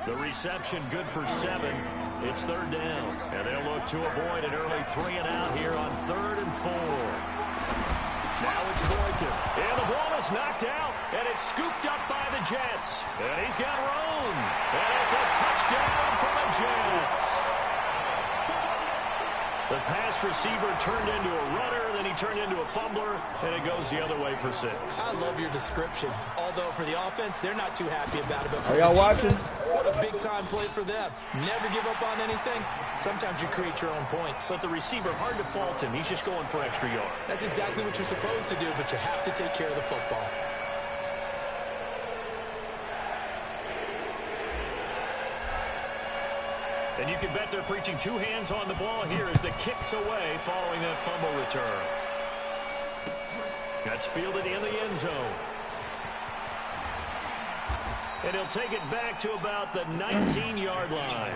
The reception good for 7. It's third down. And they'll look to avoid an early 3-and-out here on 3rd and 4. Now it's Boykin. And the ball is knocked out. And it's scooped up by the Jets. And he's got room. And it's a touchdown for the Jets. The pass receiver turned into a runner, then he turned into a fumbler, and it goes the other way for 6. I love your description. Although for the offense, they're not too happy about it. But for Are y'all watching? What a big-time play for them. Never give up on anything. Sometimes you create your own points. But the receiver, hard to fault him. He's just going for extra yards. That's exactly what you're supposed to do, but you have to take care of the football. And you can bet they're preaching 2 hands on the ball here as the kick's away following that fumble return. That's fielded in the end zone. And he'll take it back to about the 19-yard line.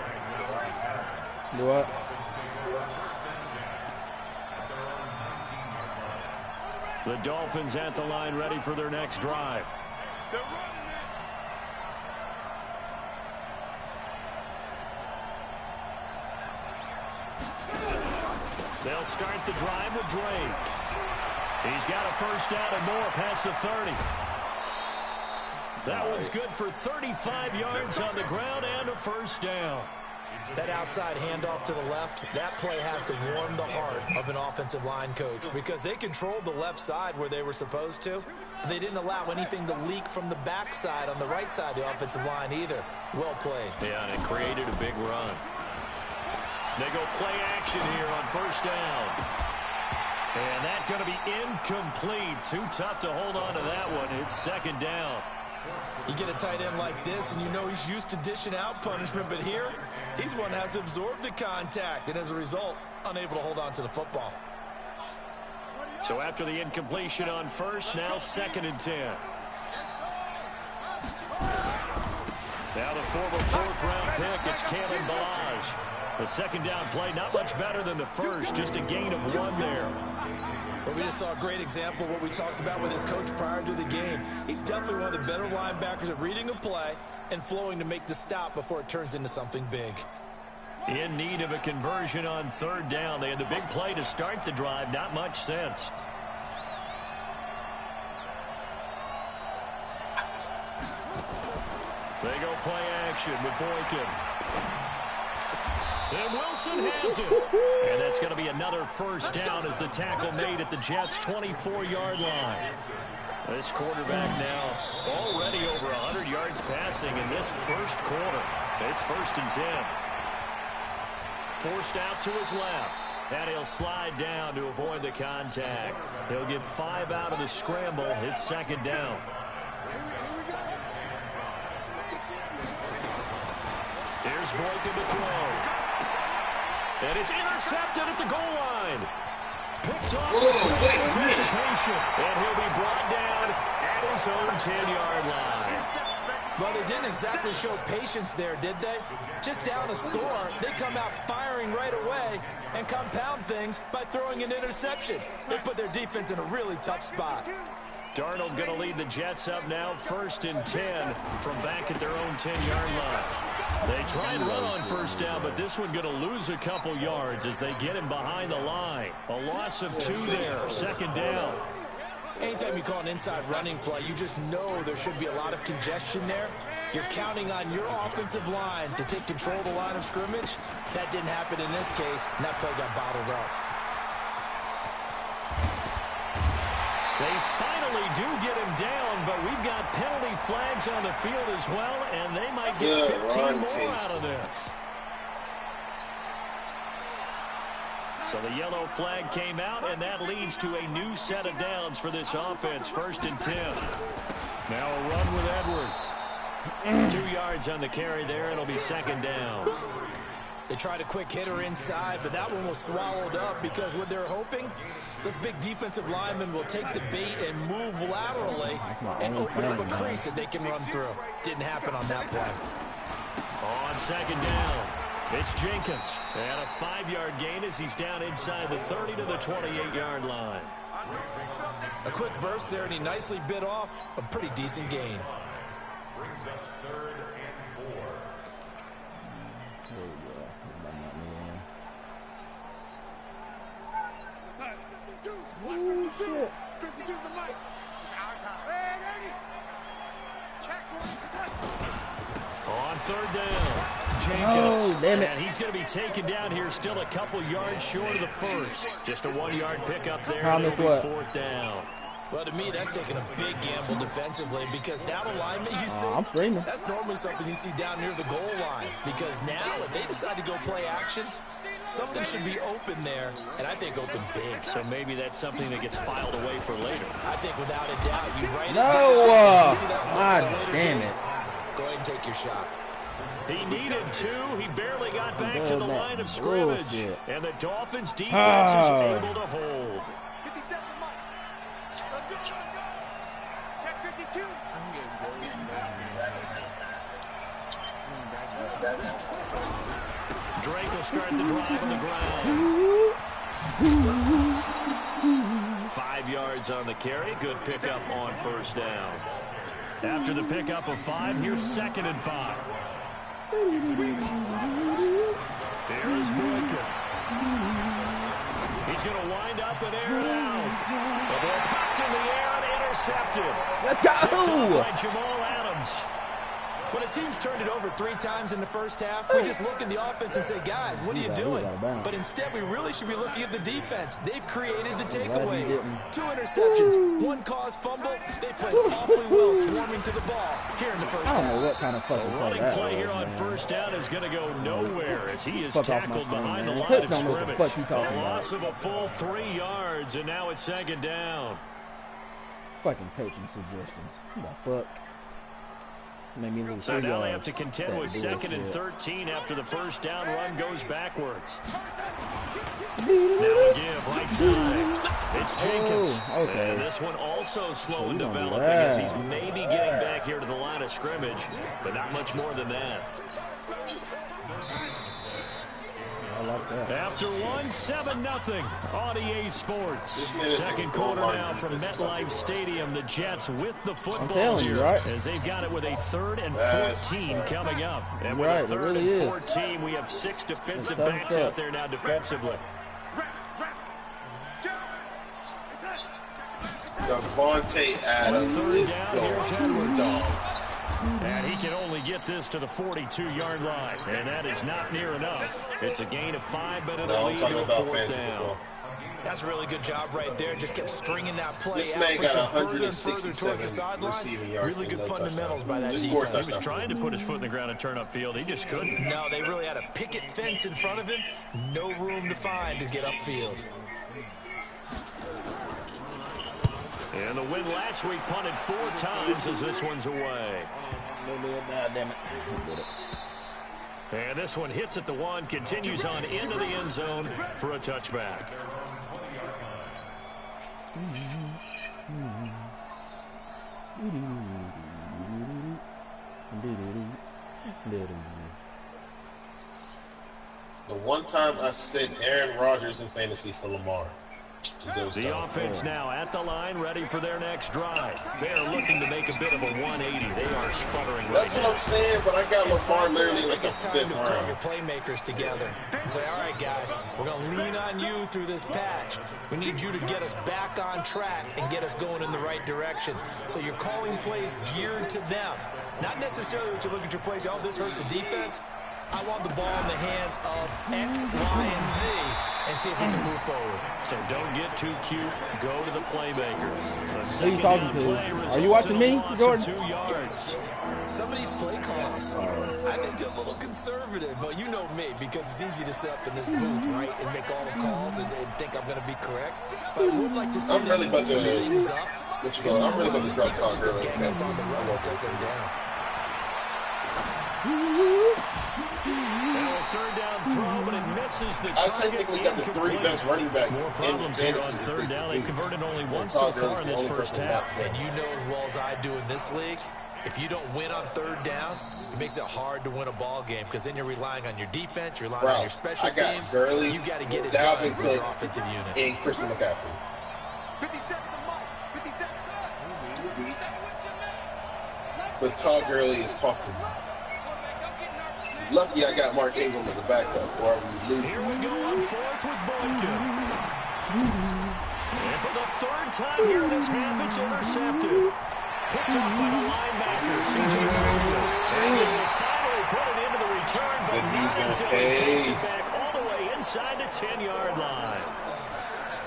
What? The Dolphins at the line ready for their next drive. They'll start the drive with Drake. He's got a first down and more past the 30. That one's good for 35 yards on the ground and a first down. That outside handoff to the left, that play has to warm the heart of an offensive line coach because they controlled the left side where they were supposed to. They didn't allow anything to leak from the backside on the right side of the offensive line either. Well played. Yeah, and it created a big run. They go play action here on first down. And that's going to be incomplete. Too tough to hold on to that one. It's second down. You get a tight end like this, and you know he's used to dishing out punishment, but here, he's one that has to absorb the contact, and as a result, unable to hold on to the football. So after the incompletion on first, now 2nd and 10. Now the former 4th-round pick, it's Kalen Balaj. The second down play, not much better than the first, just a gain of 1 there. But we just saw a great example of what we talked about with his coach prior to the game. He's definitely one of the better linebackers at reading a play and flowing to make the stop before it turns into something big. In need of a conversion on 3rd down. They had the big play to start the drive, not much sense. They go play action with Boykin. And Wilson has it. And that's going to be another first down as the tackle made at the Jets' 24-yard line. This quarterback now already over 100 yards passing in this first quarter. It's 1st and 10. Forced out to his left. And he'll slide down to avoid the contact. He'll get 5 out of the scramble. It's 2nd down. Here's Boykin to throw. And it's intercepted at the goal line. Picked off with anticipation. And he'll be brought down at his own 10-yard line. Well, they didn't exactly show patience there, did they? Just down a score, they come out firing right away and compound things by throwing an interception. They put their defense in a really tough spot. Darnold going to lead the Jets up now 1st and 10 from back at their own 10-yard line. They try and run on first down, but this one going to lose a couple yards as they get him behind the line. A loss of 2 there, 2nd down. Anytime you call an inside running play, you just know there should be a lot of congestion there. You're counting on your offensive line to take control of the line of scrimmage. That didn't happen in this case, and that play got bottled up. They finally do get him down, but we've got penalty flags on the field as well, and they might get 15 more out of this. So the yellow flag came out, and that leads to a new set of downs for this offense, 1st and 10. Now a run with Edwards. 2 yards on the carry there. It'll be 2nd down. They tried a quick hitter inside, but that one was swallowed up because what they're hoping, those big defensive linemen will take the bait and move laterally and open up a crease that they can run through. Didn't happen on that play. On 2nd down, it's Jenkins. And a 5-yard gain as he's down inside the 30 to the 28-yard line. A quick burst there, and he nicely bit off a pretty decent gain. Shit. 52's the light. It's our time. Check. On third down, Jenkins. Oh, damn it. And he's going to be taken down here, still a couple yards short of the first. Just a 1-yard pickup there. Promise It'll be what? fourth down. Well, to me, that's taking a big gamble defensively because that alignment you see, I'm screaming. that's normally something you see down near the goal line. Because now, if they decide to go play action, something should be open there, and I think open big. So maybe that's something that gets filed away for later. I think without a doubt, you write it No, down. You see that God look later damn date? it. Go ahead and take your shot. He needed 2. He barely got back to the Bullshit. line of scrimmage. Bullshit. And the Dolphins' defense is Oh. able to hold. 57 Mike. Let's go. Check 52. Drake will start the drive on the ground. 5 yards on the carry. Good pickup on first down. After the pickup of 5, here's 2nd and 5. Here's Boykin. He's going to wind up and air it out. The ball popped in the air and intercepted. Let's Picked go. up by Jamal Adams. When a team's turned it over 3 times in the first half, we just look at the offense and say, guys, what are you doing? But instead, we really should be looking at the defense. They've created the takeaways. 2 interceptions, 1 caused fumble. They played awfully well swarming to the ball here in the first I don't know half. what kind of fucking The play running that play here was, on man. first down is going to go nowhere as he is Fuck off my tackled phone, behind man. the line Coach of don't know what the scrimmage. fuck you talking A about. loss of a full 3 yards, and now it's 2nd down. Fucking coaching suggestion. What the fuck? Made me lose So 3 now they yards. have to contend That with 2nd and bullshit. 13 after the first down run goes backwards. Now a give right side. It's Jenkins. Oh, okay. And this one also slow in we don't do developing that. as he's maybe getting back here to the line of scrimmage, but not much more than that. I like that. After 1, 7-0 on EA Sports. Second quarter now from MetLife Stadium. The Jets with the football telling you, here right? as they've got it with a 3rd and 14 coming up. And with Right, a it 3rd really and is. 14, we have 6 defensive It's backs tough. out there now defensively. Devontae Adams Third is down, here's Edwards. going dog. And he can only get this to the 42-yard line, and that is not near enough. It's a gain of 5, but it'll No, I'm lead talking to a about 4th fantasy down. football. That's a really good job right there. Just kept stringing that play This out, man got pushing further and further towards the 167 sideline. receiving yards Really and good no fundamentals touchdown. by that Just scored a defense. He was touchdown. trying to put his foot in the ground and turn upfield. He just couldn't. No, they really had a picket fence in front of him. No room to find to get upfield. And the win last week punted 4 times as this one's away. Damn it. Did it. And this one hits at the 1, continues on into the end zone for a touchback. The one time I said Aaron Rodgers in fantasy for Lamar. He goes The down. offense now at the line, ready for their next drive. They are looking to make a bit of a 180. They are sputtering right That's what now. I'm saying, but I got Lamar literally I like think a it's time fifth to pull your round. playmakers together and say, all right, guys, we're going to lean on you through this patch. We need you to get us back on track and get us going in the right direction. So you're calling plays geared to them. Not necessarily what you look at your plays, oh, this hurts the defense. I want the ball in the hands of X, Y, and Z and see if we can move forward. So don't get too cute. Go to the playmakers. A Who you second talking down to? play Are results you watching in a me, loss of Jordan? 2 yards. Some of these play calls, I think they're a little conservative, but you know me, because it's easy to sit up in this booth, right, and make all the calls and think I'm going to be correct. But I would like to see I'm really about to- things up. What you call it? I'm really about to drop Todd Gurley in Gang up fantasy. on the run and set them down. And a third down throw, but it misses the I target. technically got the 3 best running backs More in problems here on fantasy. third down. They've converted only And one so Todd far Gurley's in the this only first person half. not. And you know as well as I do in this league, if you don't win on third down, it makes it hard to win a ball game because then you're relying on your defense, you're relying on your special I got teams. Gurley, You've got to get it done Dalvin with your Cook, offensive unit. and Christian McCaffrey. 57 Mike. 57. But Todd Gurley is costing me. Lucky I got Mark Ingram as a backup, or I was losing. Here we go on fourth with Boykin. And for the third time here in this half, it's intercepted. Picked up by the linebacker, C.J. Bozeman. And he will finally put it into the return, but not until he takes it back all the way inside the 10-yard line.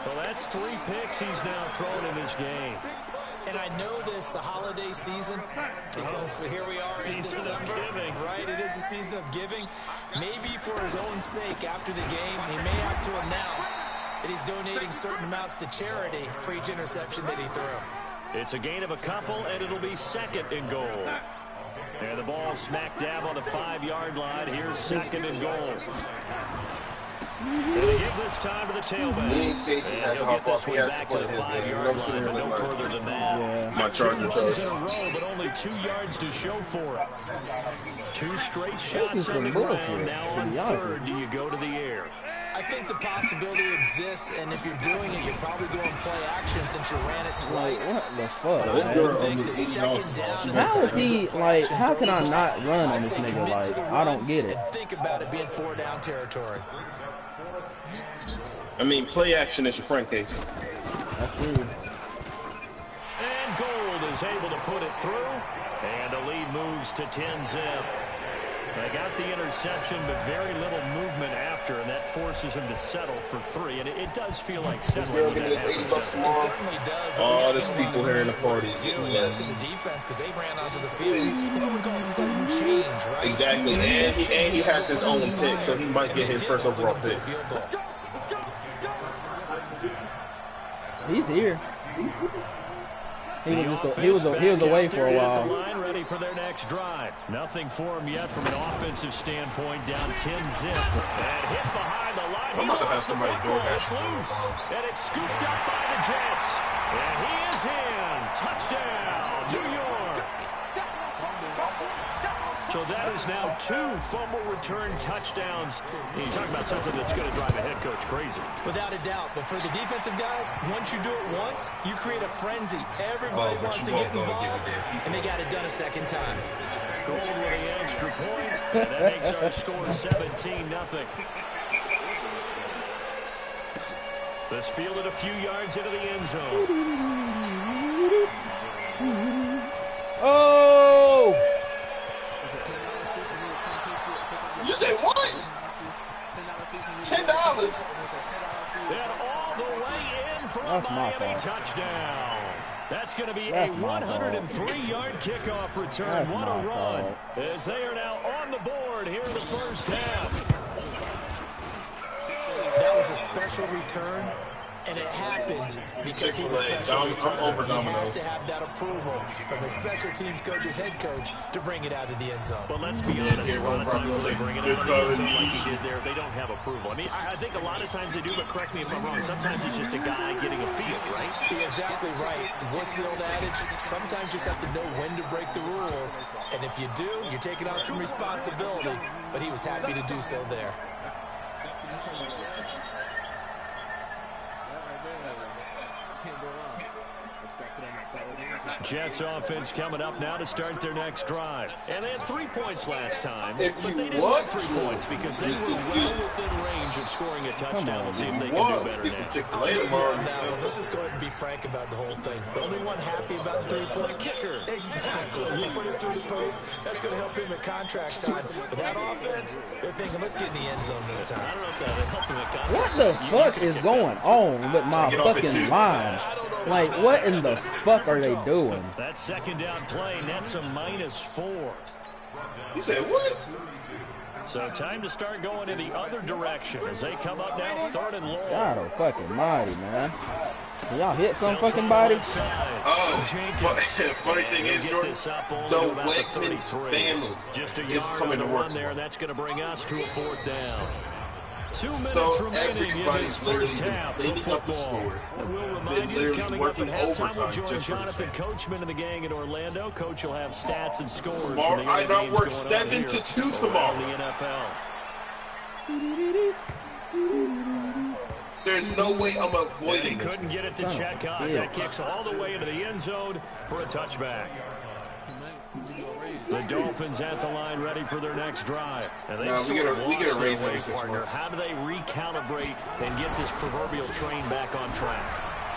Well, that's 3 picks he's now thrown in this game. And I know this, the holiday season, because here we are in December, right? It is the season of giving. Maybe for his own sake, after the game, he may have to announce that he's donating certain amounts to charity for each interception that he threw. It's a gain of a couple, and it'll be second and goal. And the ball smack dab on the 5-yard line. Here's second and goal. And they give this time to the tailback. Me and Casey had to hop off. He has to play his game. I'm sitting here No further than that. My Charger charge. In a row, but only 2 yards to show for it. 2 straight shots on the ground. Now on third, do you go to the air? I think the possibility exists, and if you're doing it, you're probably going play action since you ran it twice. What the fuck, I man? think the second down is How is he, like, how can I not run on this nigga? Like, I don't get it. and think about it being 4-down territory. I mean, play action is your friend, Casey. That's true. And Gold is able to put it through, and the lead moves to 10-zip. They got the interception, but very little movement after, and that forces him to settle for 3. And it does feel like settling. Give me this $80 tomorrow. It certainly does. Oh, there's people here in the party. Doing this to the defense because they ran onto the field. It's what we call sudden change, right? Exactly, and he has his own pick, so he might get his first overall pick. He's here. He was away for a while. Ready for their next drive. Nothing for him yet from an offensive standpoint. Down 10-zip and hit behind the line. I'm about to have somebody It's loose, and it's scooped up by the Jets. And he is in. Touchdown, New York. So that is now 2 fumble return touchdowns. You talk about something that's going to drive a head coach crazy. Without a doubt. But for the defensive guys, once you do it once, you create a frenzy. Everybody wants to get involved, and they got it done a second time. Gold with the extra point, and that makes our score 17-0. This fielded a few yards into the end zone. Oh! You say what? $10. And all the way in for a Miami touchdown. That's going to be a 103-yard kickoff return. What a run, as they are now on the board here in the first half. That was a special return, and it happened because he's a special returner. He has to have that approval from the special teams coach's head coach to bring it out of the end zone. But let's be honest, a lot of times when they bring it out of the end zone like he did there, they don't have approval. I mean, I think a lot of times they do, but correct me if I'm wrong. Sometimes it's just a guy getting a feel, right? You're exactly right. What's the old adage? Sometimes you just have to know when to break the rules, and if you do, you're taking on some responsibility, but he was happy to do so there. Jets offense coming up now to start their next drive. And they had 3 points last time, but they didn't want 3 points because they were well within range of scoring a touchdown. We'll see if they can do better now. Let's just go ahead and be frank about the whole thing. The only one happy about the 3-point kicker. Exactly. You put it through the post. That's going to help him at contract time. But that offense, they're thinking, let's get in the end zone this time. I don't know if that helped him at contract. What the fuck is going on with my fucking line? Like, what in the fuck are they doing? That second down play, that's a -4. You said what? So time to start going in the other direction as they come up now, 3rd and long. God oh fucking mighty, man. Can y'all hit some fucking body? Funny thing is, Jordan, the Wakeman's family is coming to work there. That's going to bring us to a 4th down. 2 minutes so remaining everybody's literally cleaning up the score. We'll remind you, coming up at halftime, we'll join Jonathan Coachman and the gang in Orlando. Coach will have stats and scores. Tomorrow, I don't work 7 to 2 tomorrow. In the NFL. There's no way I'm avoiding this. Couldn't get it to check out. That kicks all the way into the end zone for a touchback. The Dolphins at the line ready for their next drive. And they we get a raise every 6 months. How do they recalibrate and get this proverbial train back on track?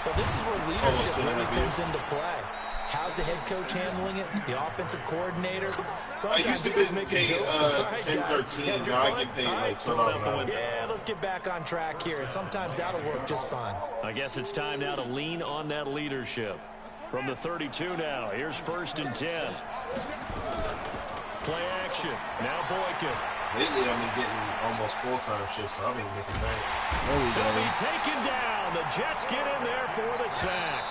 Well, this is where leadership really comes into play. How's the head coach handling it? The offensive coordinator? Sometimes I used to get paid 10-13. Now I get paid like $12 an hour. Yeah, let's get back on track here. And sometimes that'll work just fine. I guess it's time now to lean on that leadership. From the 32 now, here's 1st and 10. Play action. Now Boykin. Lately, I've been getting almost full-time shifts, so I'll be making bank. They'll be taken down. The Jets get in there for the sack.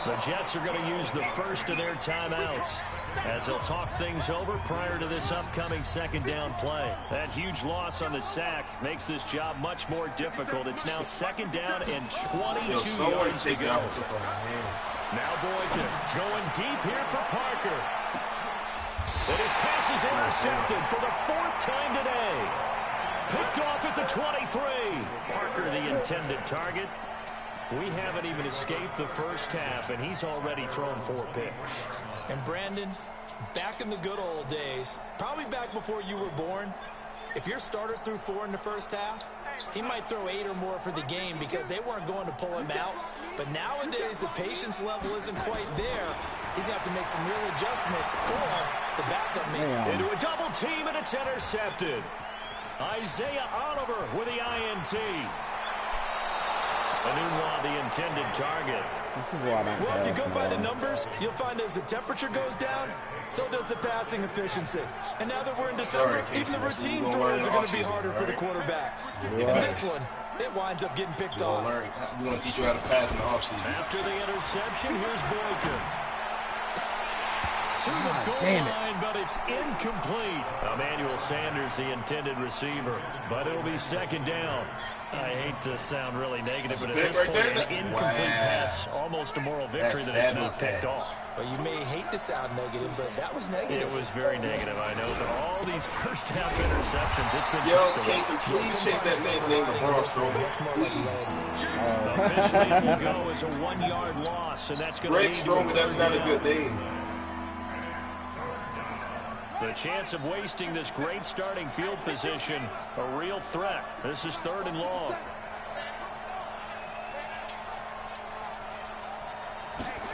The Jets are going to use the first of their timeouts as they'll talk things over prior to this upcoming 2nd down play. That huge loss on the sack makes this job much more difficult. It's now 2nd down and 22 yards to go. Now Boykin going deep here for Parker. And his pass is intercepted for the 4th time today. Picked off at the 23. Parker the intended target. We haven't even escaped the first half, and he's already thrown 4 picks. And Brandon, back in the good old days, probably back before you were born, if your starter threw 4 in the first half, he might throw 8 or more for the game because they weren't going to pull him out. But nowadays, the patience level isn't quite there. He's going to have to make some real adjustments, or the backup makes it. Into a double team, and it's intercepted. Isaiah Oliver with the INT. Anunwa, the intended target. Well, if you go by the numbers, you'll find as the temperature goes down, so does the passing efficiency. And now that we're in December, even the routine throws are going to be harder for the quarterbacks. In this one, it winds up getting picked off. We're going to teach you how to pass in the offseason. After the interception, here's Boykin. To the goal line, but it's incomplete. Emmanuel Sanders, the intended receiver, but it'll be 2nd down. I hate to sound really negative, but at this point, an incomplete pass, almost a moral victory that it's not picked off. Well, you may hate to sound negative, but that was negative. It was very negative, I know, but all these first-half interceptions, it's been tough to Casey, please change that man's name to Braun Strowman. Please. Officially, it will go as a 1-yard loss, and that's going to lead to a 3rd down. That's not a good name. The chance of wasting this great starting field position, a real threat. This is 3rd and long.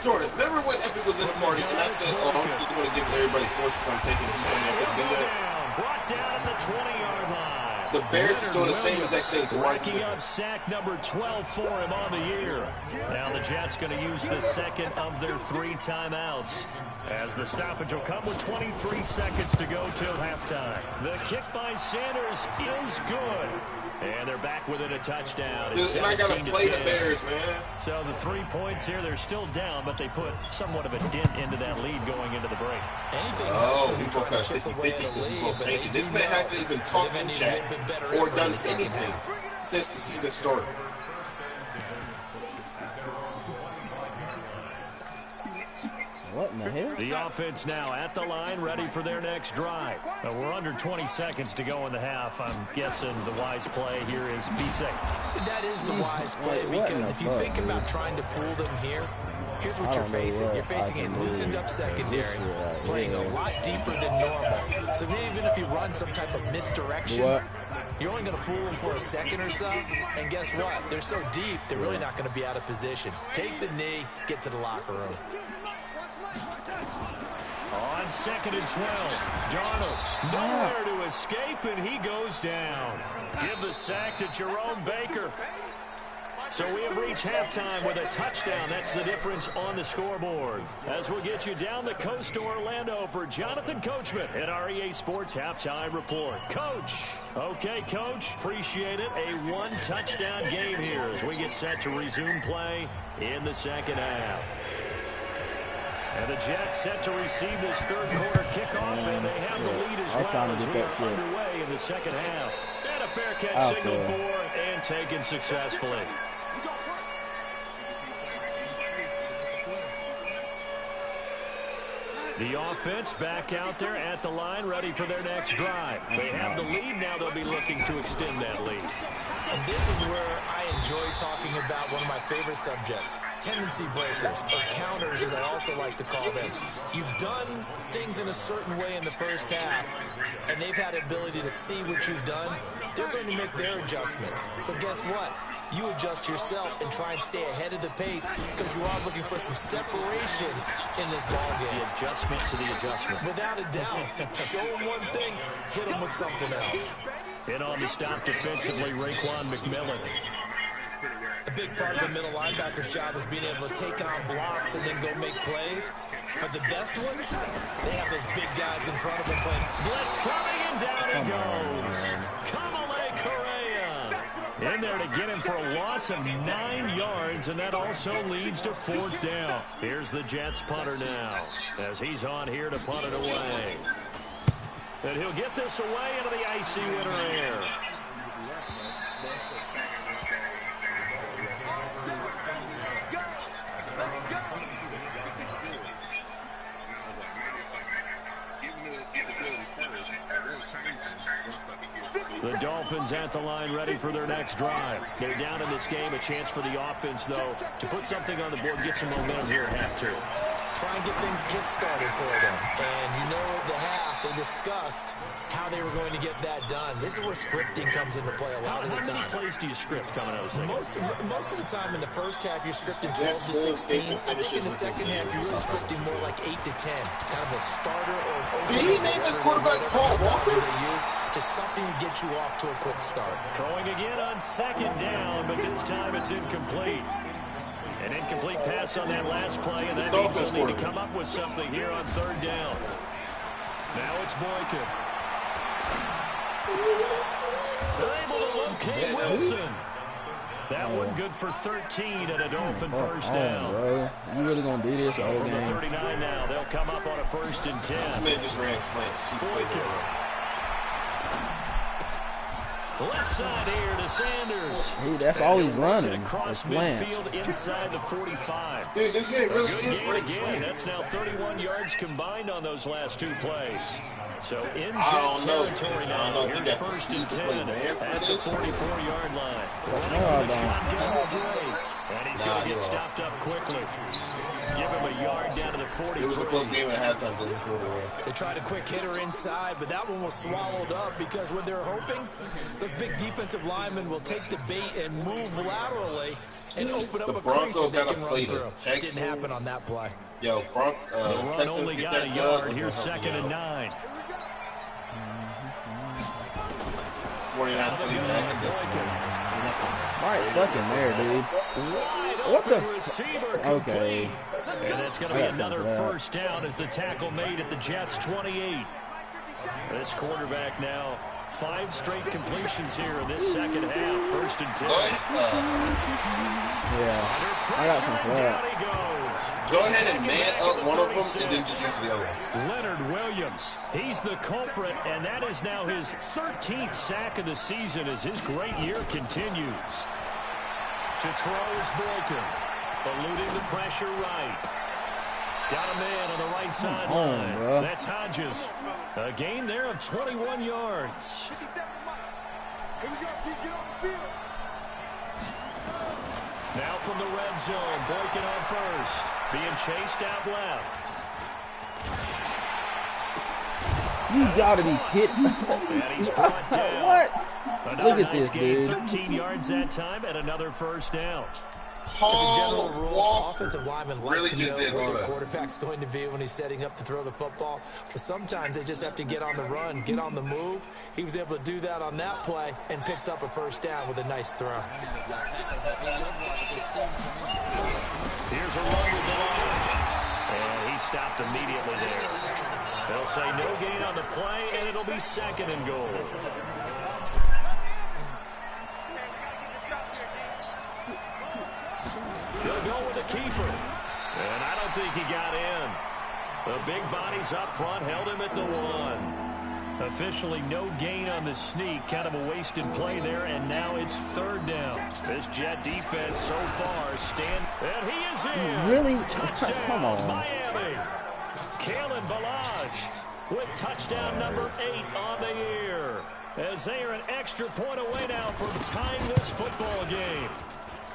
Jordan, remember when Epic was in the party and I said, oh, I'm just going to give everybody forces I'm taking. He's going to do that. Brought down at the 20-yard line. The Bears is doing the same exact thing. So racking up sack number 12 for him on the year. Now the Jets going to use the 2nd of their 3 timeouts, as the stoppage will come with 23 seconds to go till halftime. The kick by Sanders is good. And they're back within a touchdown. Dude, and I got to play the Bears, man. So the 3 points here, they're still down, but they put somewhat of a dent into that lead going into the break. We both got a 50-50. We'll take it. This man hasn't even talked in chat or done anything since the season started. What in the hell? The offense now at the line, ready for their next drive. We're under 20 seconds to go in the half. I'm guessing the wise play here is be safe. That is the wise play, because if you think about trying to fool them here, here's what you're facing. You're facing a loosened-up secondary, playing a lot deeper than normal. So even if you run some type of misdirection, you're only going to fool them for a second or so. And guess what? They're so deep, they're really not going to be out of position. Take the knee, get to the locker room. On 2nd and 12, Darnold nowhere to escape, and he goes down. Give the sack to Jerome Baker. So we have reached halftime with a touchdown. That's the difference on the scoreboard. As we'll get you down the coast to Orlando for Jonathan Coachman at our EA Sports Halftime Report. Coach. Okay, Coach. Appreciate it. A 1-touchdown game here as we get set to resume play in the 2nd half. And the Jets set to receive this 3rd quarter kickoff, and they have the lead as well as we are underway in the 2nd half. And a fair catch signaled for and taken successfully. The offense back out there at the line, ready for their next drive. They have the lead, now they'll be looking to extend that lead. And this is where I enjoy talking about one of my favorite subjects, tendency breakers, or counters as I also like to call them. You've done things in a certain way in the first half, and they've had the ability to see what you've done. They're going to make their adjustments. So guess what? You adjust yourself and try and stay ahead of the pace because you are looking for some separation in this ball game. The adjustment to the adjustment. Without a doubt. Show them one thing, hit them with something else. In on the stop defensively, Raekwon McMillan. A big part of the middle linebacker's job is being able to take on blocks and then go make plays. But the best ones, they have those big guys in front of them playing. Blitz coming, and down he goes. Kamale Correa in there to get him for a loss of 9 yards, and that also leads to 4th down. Here's the Jets punter now as he's on here to punt it away. And he'll get this away into the icy winter air. The Dolphins at the line, ready for their next drive. They're down in this game. A chance for the offense, though, to put something on the board, get some momentum here at half 2. Try and get things kick-started for them. And you know at the half, they discussed how they were going to get that done. This is where scripting comes into play a lot of the time. How many plays do you script coming out of the Most of the time in the first half, you're scripting 12 to 16. I think in the second half, you're really scripting more like 8 to 10. Kind of a starter or an Did he name this quarterback Paul Walker? They use just something to get you off to a quick start. Throwing again on 2nd down, but this time it's incomplete. An incomplete pass on that last play, and that means they'll need to come up with something here on 3rd down. Now it's Boykin. They're able to locate Wilson. That one good for 13 and a Dolphin first down. Bro. You really gonna do this all From the game? 39 now, they'll come up on a 1st and 10. This man just ran slants. Boykin. Left side here to Sanders. Dude, that's all he's running. Across It's slants. midfield inside the 45. Dude, this game really Good is gain running again. slants. That's now 31 yards combined on those last 2 plays. So in I don't know. territory I now. don't know if he Here's got the 1st speed and to play 10 man for at the this. 44-yard line. Running No, for I the don't. shotgun to Drake. And he's going to he get lost. stopped up quickly. Give him a yard down to the 43. It was a close game at halftime. Didn't pull it away. They tried a quick hitter inside, but that one was swallowed up because what they're hoping, those big defensive linemen will take the bait and move laterally and open up The a crease Broncos that they gotta can play run the through. Texans. Didn't happen on that play. Yo, The run Texans only get got a that yard. dub. Here's 2nd and 9. 49 Right fucking there, dude. Wide What the open receiver Okay. complete. And that's going to be I got another that. 1st down as the tackle made at the Jets 28. This quarterback now 5 straight completions here in this 2nd half. 1st and 10. Yeah. Under I got pressure, some and crap. down he goes. Go ahead and man Second up back one at of them 36. and then just use the other one. Leonard Williams, he's the culprit, and that is now his 13th sack of the season as his great year continues. To throw is Boykin, eluding the pressure right. Got a man on the right sideline. bro. That's Hodges. A gain there of 21 yards. Now from the red zone, Boykin on 1st, being chased out left. You gotta be kidding. And he's brought down. What? Another Look at nice this, gain, dude. 13 yards that time, and another 1st down. As a Paul general rule, Walker offensive linemen like really to just know did where all their that. quarterback's going to be when he's setting up to throw the football. But sometimes they just have to get on the run, get on the move. He was able to do that on that play and picks up a 1st down with a nice throw. Here's a run with Delage. And he stopped immediately there. They'll say no gain on the play, and it'll be 2nd and goal. He'll go with the keeper. And I don't think he got in. The big bodies up front held him at the 1. Officially no gain on the sneak. Kind of a wasted play there, and now it's 3rd down. This Jet defense so far and he is in. Really? Touchdown, Come on. Miami. Kalen Balaj with touchdown number 8 on the year. as they are an extra point away now from tying this football game.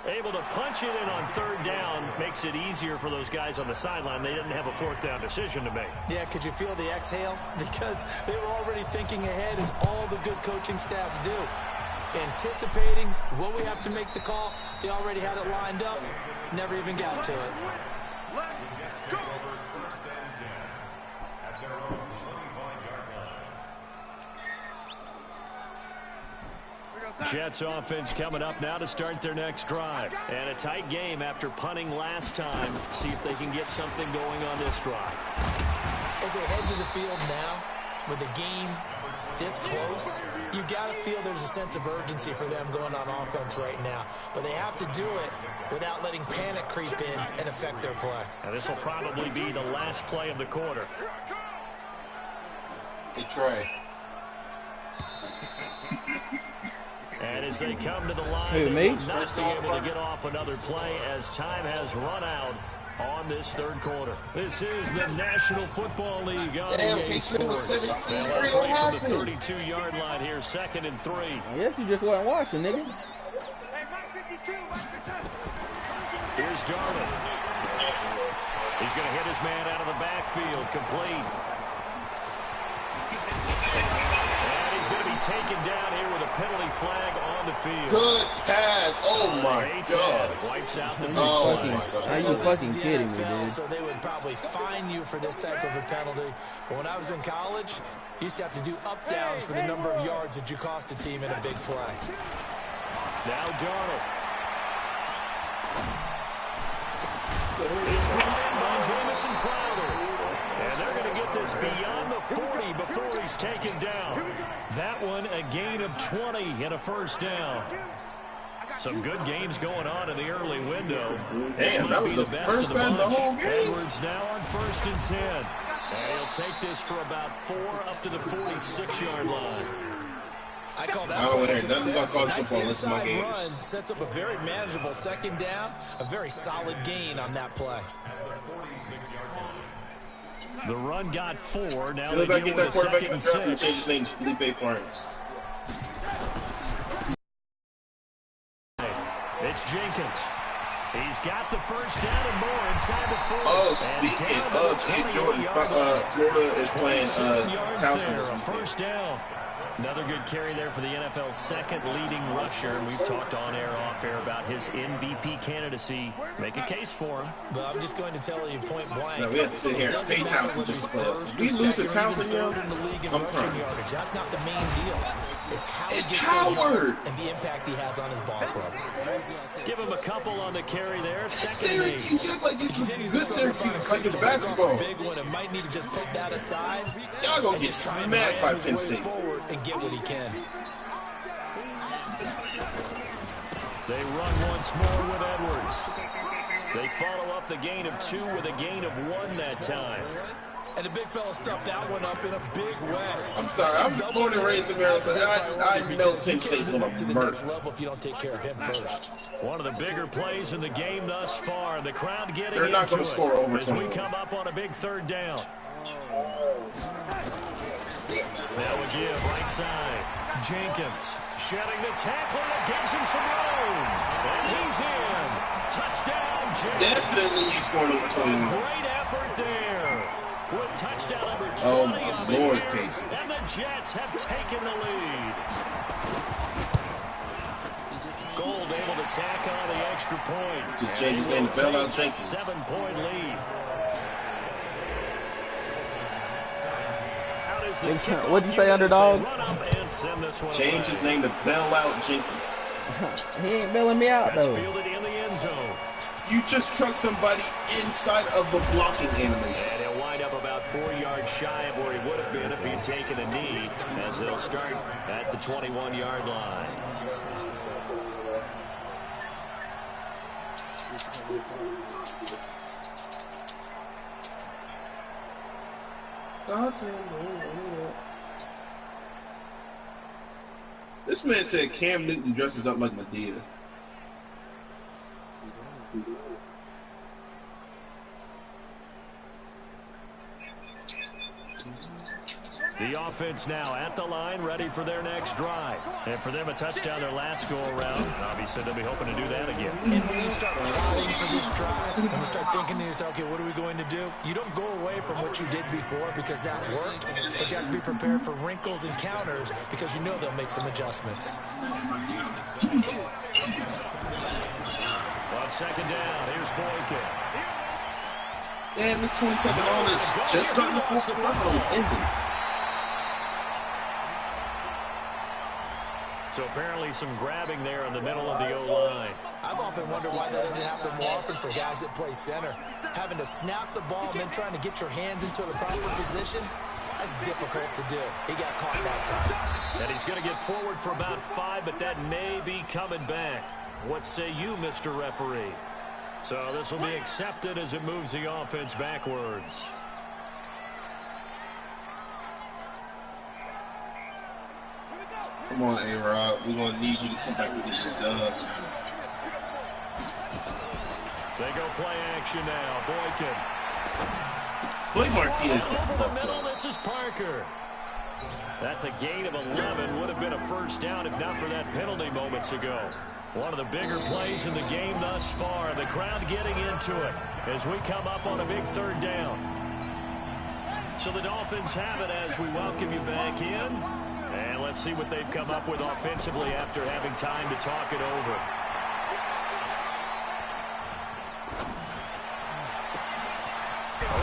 Able to punch it in on third down makes it easier for those guys on the sideline. They didn't have a fourth down decision to make. Yeah, could you feel the exhale? Because they were already thinking ahead, as all the good coaching staffs do. Anticipating, will we have to make the call? They already had it lined up, never even got to it. Jets offense coming up now to start their next drive. And a tight game after punting last time. See if they can get something going on this drive. As they head to the field now, with the game this close, you've got to feel there's a sense of urgency for them going on offense right now. But they have to do it without letting panic creep in and affect their play. And this will probably be the last play of the quarter. Hey, Trey. And as they come to the line, Who, they me? will not be able to get off another play as time has run out on this third quarter. This is the National Football League on Damn, DA K-Smith was Sports. 17. And What play from happened? the 32-yard line here, 2nd and 3. I guess you just wasn't watching, nigga. Here's Darnold. He's going to hit his man out of the backfield, complete. And he's going to be taken down here with a penalty flag on the field. Good pass. Oh, my God. Wipes out the Oh, Fucking- my God. Are you fucking kidding me, NFL, dude? so they would probably fine you for this type of a penalty. But when I was in college, you used to have to do up-downs for the number of yards that you cost a team in a big play. Now Darnold. He's brought in by Jamison Crowder. And they're going to get this beyond the 40 before he's taken down. That one a gain of 20 and a first down. Some good games going on in the early window. Damn, that was the first of pass the bunch. whole game. Edwards now on 1st and 10. And he'll take this for about 4 up to the 46-yard line. I call that I don't play care. Nothing about success. college Nice football. Listen to my inside games. run sets up a very manageable 2nd down, a very solid gain on that play. The run got 4. Now As soon as they I deal get with that a quarterback 2nd in and the draft, I'm 6. change his name to Felipe Farms. It's Jenkins. He's got the first down and more inside the 40. Oh, speaking of Abe Jordan, Florida is playing Townsend this A weekend. first down. Another good carry there for the NFL's 2nd leading rusher. We've talked on air, off air about his MVP candidacy. Make a case for him. But I'm just going to tell you point blank. No, we have to sit here and pay Townsend just to play us. If we lose to Townsend, yo, in the league in I'm rushing crying. yardage. That's not the main deal. It's how he It's gets Howard. those yards and the impact he has on his ball club. Give him a couple on the carry there. 2nd and 8. Syracuse, you act like it's Continues good to struggle to find a Syracuse, like it's crystal ball basketball. big one and might need to just put that aside. Y'all gonna and get just try and smacked by ram his Penn way State. forward and get what he can. They run once more with Edwards. They follow up the gain of 2 with a gain of 1 that time. And the big fella stuffed that one up in a big way. I'm sorry, I'm born and raised in Maryland, but I know Penn State's gonna to the murder. next level if you don't take care of him first. One of the bigger plays in the game thus far. The crowd getting They're not into gonna score over as we 20. come up on a big 3rd down. Now we give right side. Jenkins shedding the tackle that gives him some room. And he's in. Touchdown, Jenkins. Definitely he scored over 21. Great effort there. With touchdown number 20 Oh, on my the Lord, year. Casey. And the Jets have taken the lead. Gold able to tack on the extra point. To change his name to Bailout Jenkins. 7-point lead. What'd you say, underdog? Change his name to Bailout Jenkins. He ain't bailing me out, That's though. fielded in the end zone. You just truck somebody inside of the blocking animation. And he'll wind up about 4 yards shy of where he would have been if he'd taken a knee, as they'll start at the 21-yard line. This man said Cam Newton dresses up like Madea. The offense now at the line, ready for their next drive. And for them, a touchdown their last go-around. Obviously, they'll be hoping to do that again. And when you start plotting for this drive, when you start thinking to yourself, okay, what are we going to do? You don't go away from what you did before because that worked, but you have to be prepared for wrinkles and counters because you know they'll make some adjustments. On second down, here's Boykin. Damn, this 20-second on is just starting the fourth quarter. It's ending. So apparently some grabbing there in the middle of the O-line. I've often wondered why that doesn't happen more often for guys that play center. Having to snap the ball and then trying to get your hands into the proper position, that's difficult to do. He got caught that time. And he's going to get forward for about 5, but that may be coming back. What say you, Mr. Referee? So this will be accepted as it moves the offense backwards. Come on, A-Rod. We're going to need you to come back and get this done. They go play action now. Boykin. Blake Martinez gets Over the fucked middle, up. this is Parker. That's a gain of 11. Would have been a first down if not for that penalty moments ago. One of the bigger plays in the game thus far. The crowd getting into it as we come up on a big third down. So the Dolphins have it as we welcome you back in. And let's see what they've come up with offensively after having time to talk it over.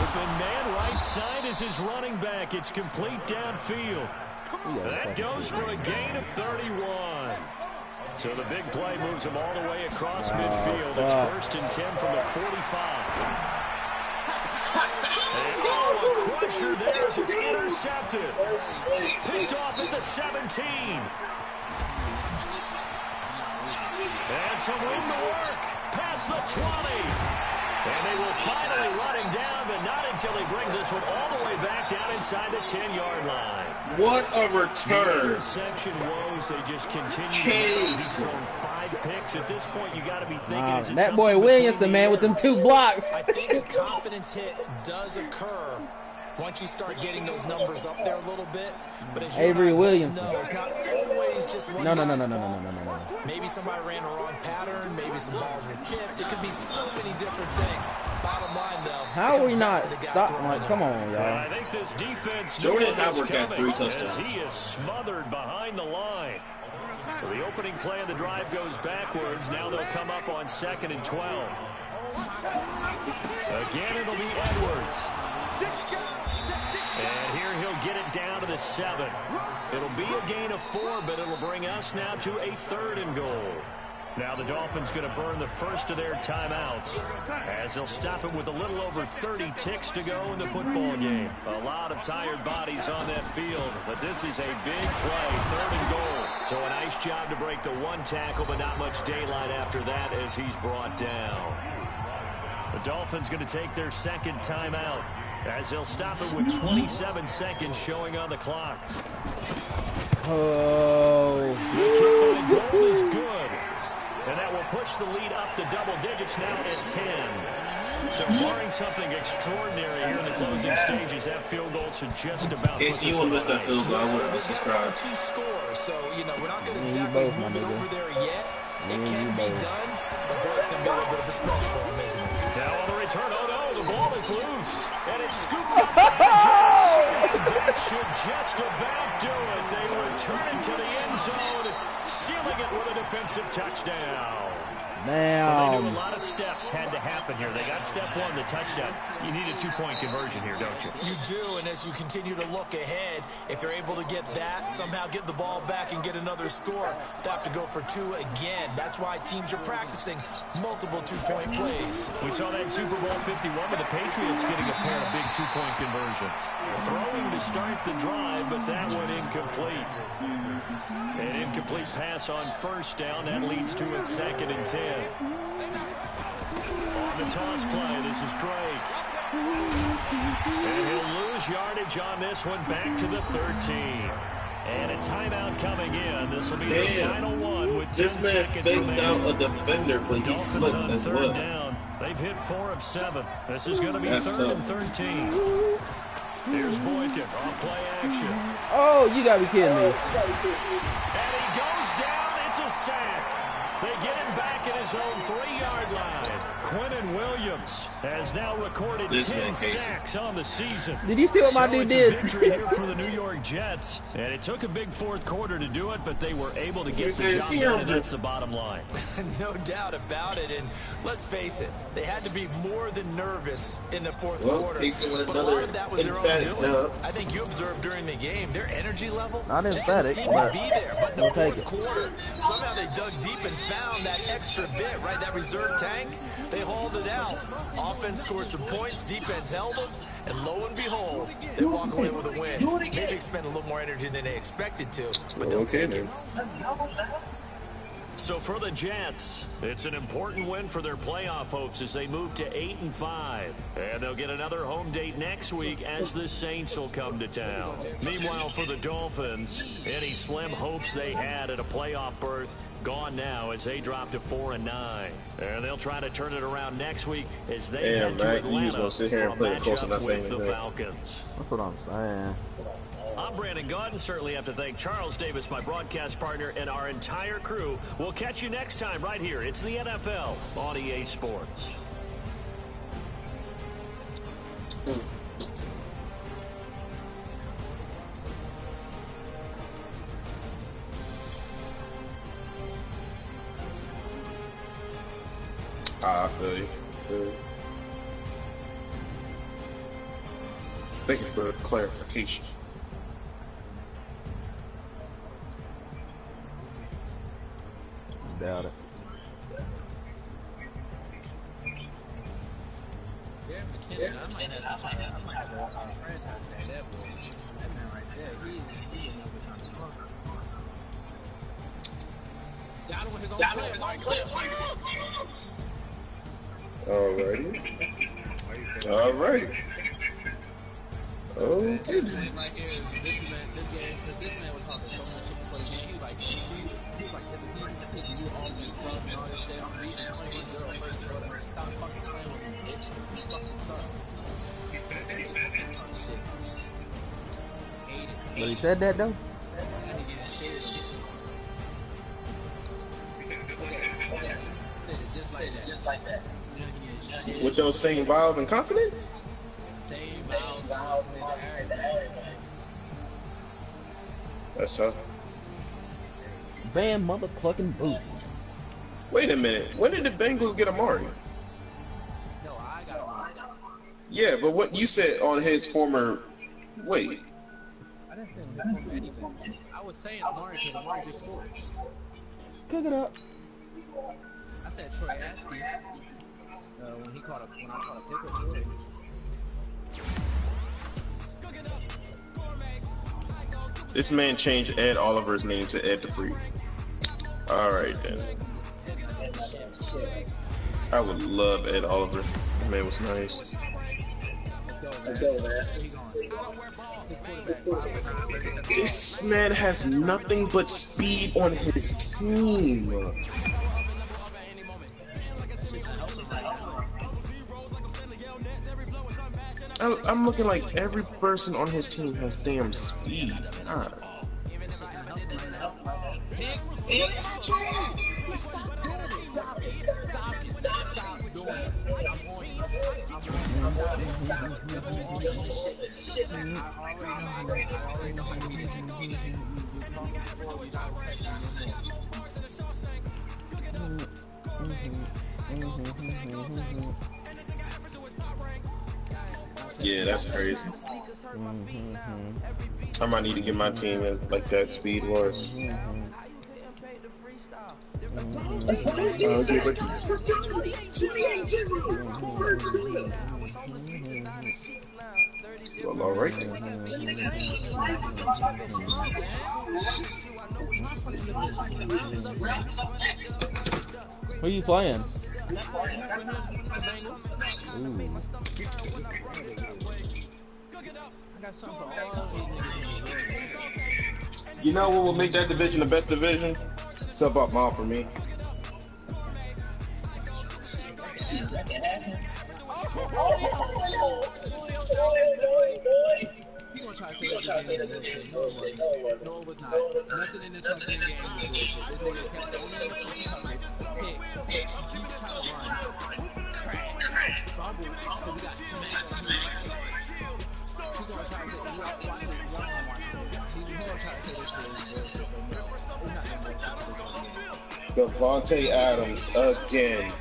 Open man, right side is his running back. It's complete downfield. That goes for a gain of 31. So the big play moves him all the way across midfield. It's 1st and 10 from the 45. And a crusher there as it's intercepted. Picked off at the 17. And some room to work. Past the 20. And they will finally run him down, but not until he brings this one all the way back down inside the 10-yard line. What a return. The interception woes, they just continue to he's thrown 5 picks. At this point, you got to be thinking, is it that boy Williamson, man, with them 2 blocks. I think a confidence hit does occur once you start getting those numbers up there a little bit. But as Avery Williamson. No, it's not always just one No. Maybe somebody ran a wrong pattern. Maybe some balls were tipped. It could be so many different things. Bottom line, though. How are we not stopping? Like, come on, y'all. I think this defense Jordan Howard got 3 touchdowns. as he is smothered behind the line. So the opening play of the drive goes backwards. Now they'll come up on 2nd and 12. Again, it'll be Edwards. And here he'll get it down to the 7. It'll be a gain of 4, but it'll bring us now to a 3rd and goal. Now the Dolphins going to burn the first of their timeouts as they'll stop it with a little over 30 ticks to go in the football game. A lot of tired bodies on that field, but this is a big play, 3rd and goal. So a nice job to break the 1 tackle, but not much daylight after that as he's brought down. The Dolphins going to take their 2nd timeout as they'll stop it with 27 seconds showing on the clock. Oh. The kick by goal is good. And that will push the lead up to double digits now at 10. So barring something extraordinary here in the closing stages, that field goal should just about put this you one missed that field goal. I would have subscribed. 2 scores, so, you know, we're not going to exactly move it over there yet. It can be done, but boy, it's going to be a little bit of a stretch for him, isn't it? Now on the return, oh no, the ball is loose. And it's scooped up by the Jets. And that should just about do it. They return it to the end zone, sealing it with a defensive touchdown. Damn. Well, they knew a lot of steps had to happen here. They got step 1, the touchdown. You need a 2-point conversion here, don't you? You do, and as you continue to look ahead, if you're able to get that, somehow get the ball back and get another score, they have to go for 2 again. That's why teams are practicing multiple 2-point plays. We saw that Super Bowl 51 with the Patriots getting a pair of big 2-point conversions. Throwing to start the drive, but that one incomplete. An incomplete pass on 1st down. That leads to a 2nd and 10. On the toss play, this is Drake. And he'll lose yardage on this one, back to the 13. And a timeout coming in. This will be the final one with 10 seconds remaining. This man faked out a defender, but he slipped as well. Down. They've hit 4 of 7. This is going to be 3rd and 13. Here's Boykin off play action. Oh, you gotta be kidding me. And he goes down. It's a sack. They get him back at his own 3-yard line. Quinnen Williams has now recorded 10 sacks on the season. Did you see what my dude did? It's a victory here for the New York Jets. And it took a big fourth quarter to do it, but they were able to get the job done, and that's the bottom line. No doubt about it. And let's face it, they had to be more than nervous in the fourth quarter. But a lot of that was their own doing. I think you observed during the game, their energy level Not just emphatic, didn't seem to be there. But in the fourth it. quarter, somehow they dug deep and found that extra bit, right? That reserve tank. They hauled it out. Offense scored some points. Defense held them. And lo and behold, they walk away with a win. Maybe expend a little more energy than they expected to, but they'll take it. So for the Jets, it's an important win for their playoff hopes as they move to 8-5. And they'll get another home date next week as the Saints will come to town. Meanwhile, for the Dolphins, any slim hopes they had at a playoff berth gone now as they drop to 4-9. And they'll try to turn it around next week as they head to Atlanta for a matchup with the Falcons. That's what I'm saying. I'm Brandon Gaudin. Certainly have to thank Charles Davis, my broadcast partner, and our entire crew. We'll catch you next time right here. It's the NFL on EA Sports. I feel you. Thank you for the clarification. Doubt it. Yeah, McKinnon, I might have a franchise tag that boy. That man right there, he is never trying to talk. Got him with his own Alrighty. Alright. Okay. Like this man was talking so much shit before the game. He was like, you all these drugs and all this shit. I'm reading 21 girl first girl. Stop fucking playing with me, bitch. You fucking suck. But he said that though? Just like that. With those same vowels and consonants? Same vowels and That's tough. Van motherfucking Boozy. Wait a minute. When did the Bengals get Amari? No, I got Amari. Yeah, but what you said on his former... Wait. I didn't say anything. I was saying Amari because Amari just scored. Cook it up. I said Troy Askew when I caught a pick up. This man changed Ed Oliver's name to Ed DeFree. Alright then. I would love Ed Oliver. That man was nice. This man has nothing but speed on his team. I'm looking like every person on his team has damn speed. God. Yeah, that's crazy. I might need to get my team like that speed was. Well, all right. Who are you playing? Ooh. You know what will make that division the best division? Sub up Maul for me. try to say that the game was bullshit. No, it wasn't. No, it was not. Nothing in this fucking game was bullshit. This nigga kept throwing in the fucking coverage. Pick. Keep trying to run. Crash. Fumble. So we got smacked. He's gonna try to say, he's gonna try to say this shit is bullshit. Devontae Adams again.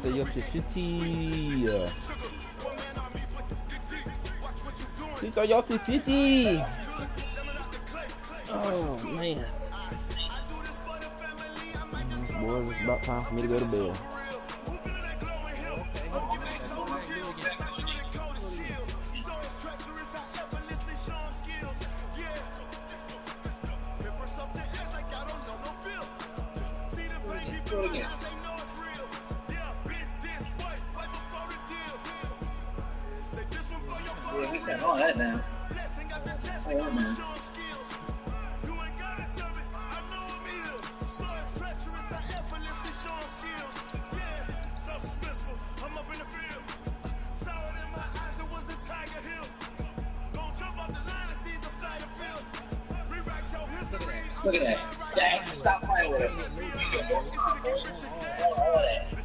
Your shitty. Oh man. Boys, it's about time for me to go to bed. Yeah, we got all that now. Oh, man. Look at that. Dang, stop playing with it. All that.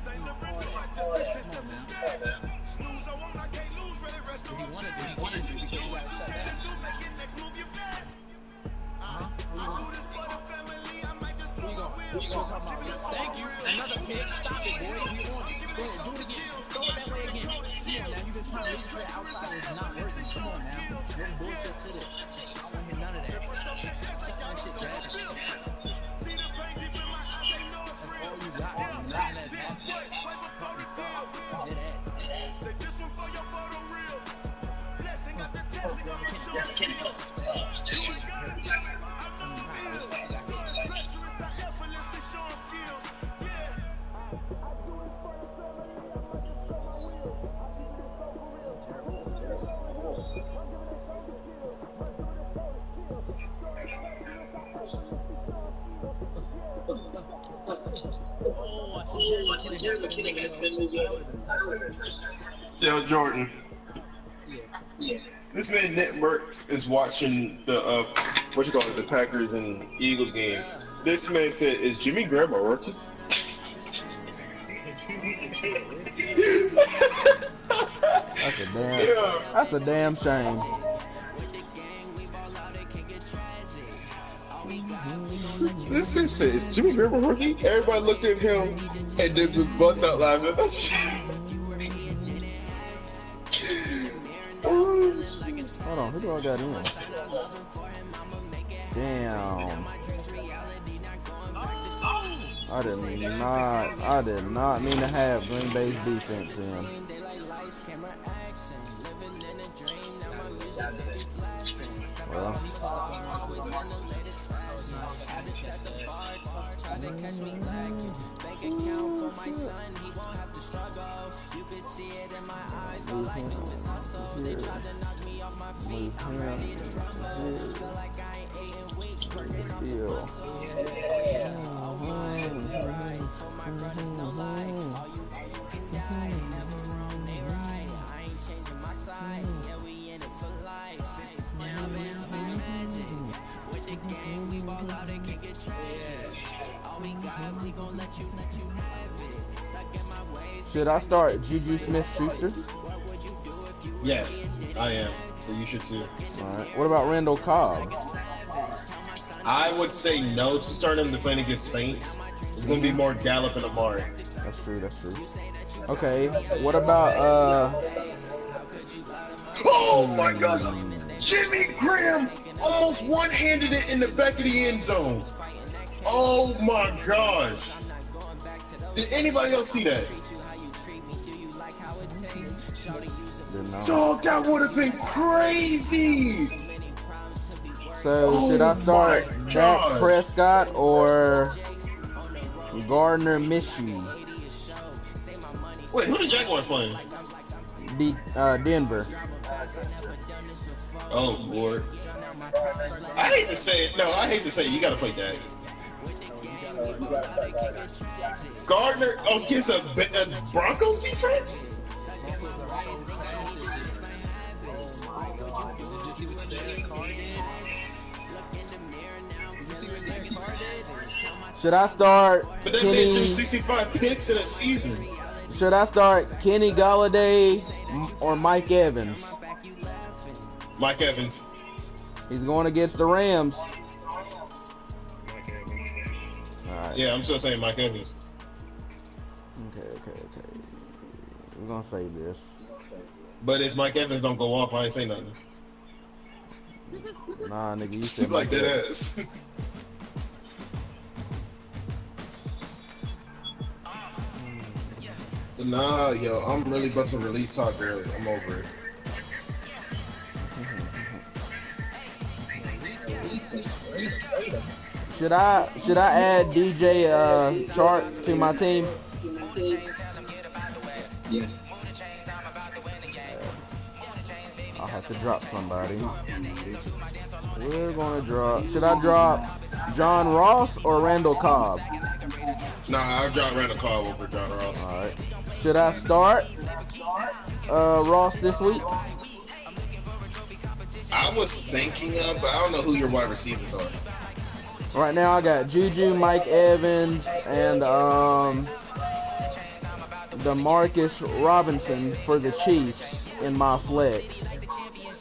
Thank you. Another pick. Stop it, boy. You want it. Go ahead. Do it again. Throw it that way again. Come on, now. You've been trying to reach for the outside. It's not working. Come on, now. There's bullshit to this. I don't want to hear none of that. Stop that shit, Jack. That's all you got. None of that. Yo, Jordan. Yeah. This man Networks is watching the the Packers and Eagles game. This man said, "Is Jimmy Graham a rookie?" That's a damn shame. This man said, "Is Jimmy Graham a rookie?" Everybody looked at him and then bust out laughing. Hold on, who do I got in? Damn. I did not mean to have Green Bay's defense in. Well. Should I start Juju Smith-Schuster? Yes, I am. So you should too. Alright. What about Randall Cobb? I would say no to start him to playing against Saints. It's going to be more Gallup and Amari. That's true. Okay. What about Oh my gosh! Jimmy Graham almost one-handed it in the back of the end zone. Oh my gosh! Did anybody else see that? Dog, that would have been crazy! So should I start Dak Prescott or Gardner Minshew? Wait, who the Jaguars playing? Denver. Oh Lord. I hate to say it. No, I hate to say it. You gotta play Dak. Gardner against a Broncos defense? Should I start But that man threw 65 picks in a season. Should I start Kenny Galladay or Mike Evans? Mike Evans. He's going against the Rams. Alright. Yeah, I'm still saying Mike Evans. Okay. We're gonna save this. But if Mike Evans don't go off, I ain't say nothing. Nah, nigga, you said like that ass. Nah, yo, I'm really about to release Todd Gurley. I'm over it. Should I add DJ Chark to my team? Yes. I'll have to drop somebody. We're gonna drop. Should I drop John Ross or Randall Cobb? Nah, I'll drop Randall Cobb over John Ross. All right. Should I start Ross this week? I was thinking of, but I don't know who your wide receivers are. Right now I got Juju, Mike Evans, and DeMarcus Robinson for the Chiefs in my flex.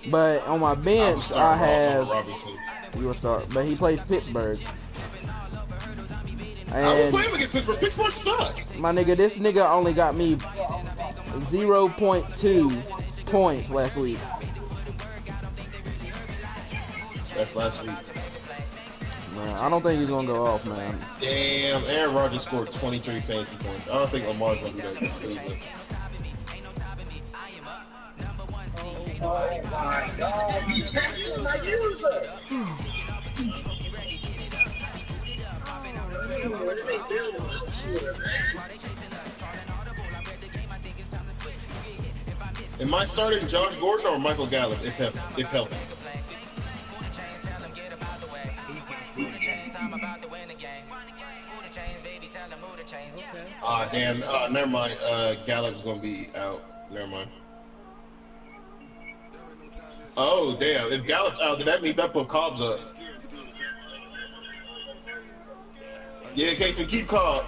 But on my bench I have you will start, but he plays Pittsburgh. I will And play him against Pittsburgh. Pittsburgh suck. my nigga, this nigga only got me 0.2 points last week. That's last week. Man, I don't think he's gonna go off, man. Damn, Aaron Rodgers scored 23 fantasy points. I don't think Lamar's gonna do that against Cleveland. Oh my God, he changed my user. Am I starting Josh Gordon or Michael Gallup if healthy? Damn. Never mind. Gallup's gonna be out. Never mind. Oh, damn. If Gallup's out, then that means that put Cobb's up. Yeah, Casey, keep Cobb.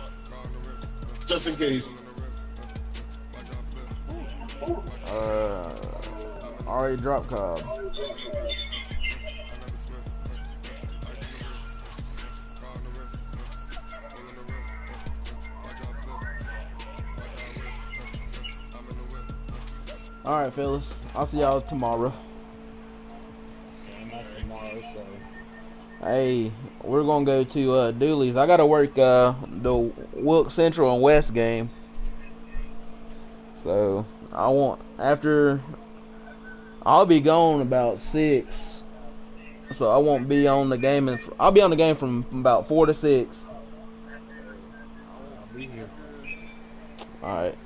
Just in case. Already dropped Cobb. Alright, fellas. I'll see y'all tomorrow. Hey, we're gonna go to Dooley's. I gotta work the Wilk Central and West game. So I'll be gone about 6. So I won't be on the game, and I'll be on the game from about 4 to 6. I'll be here. Alright.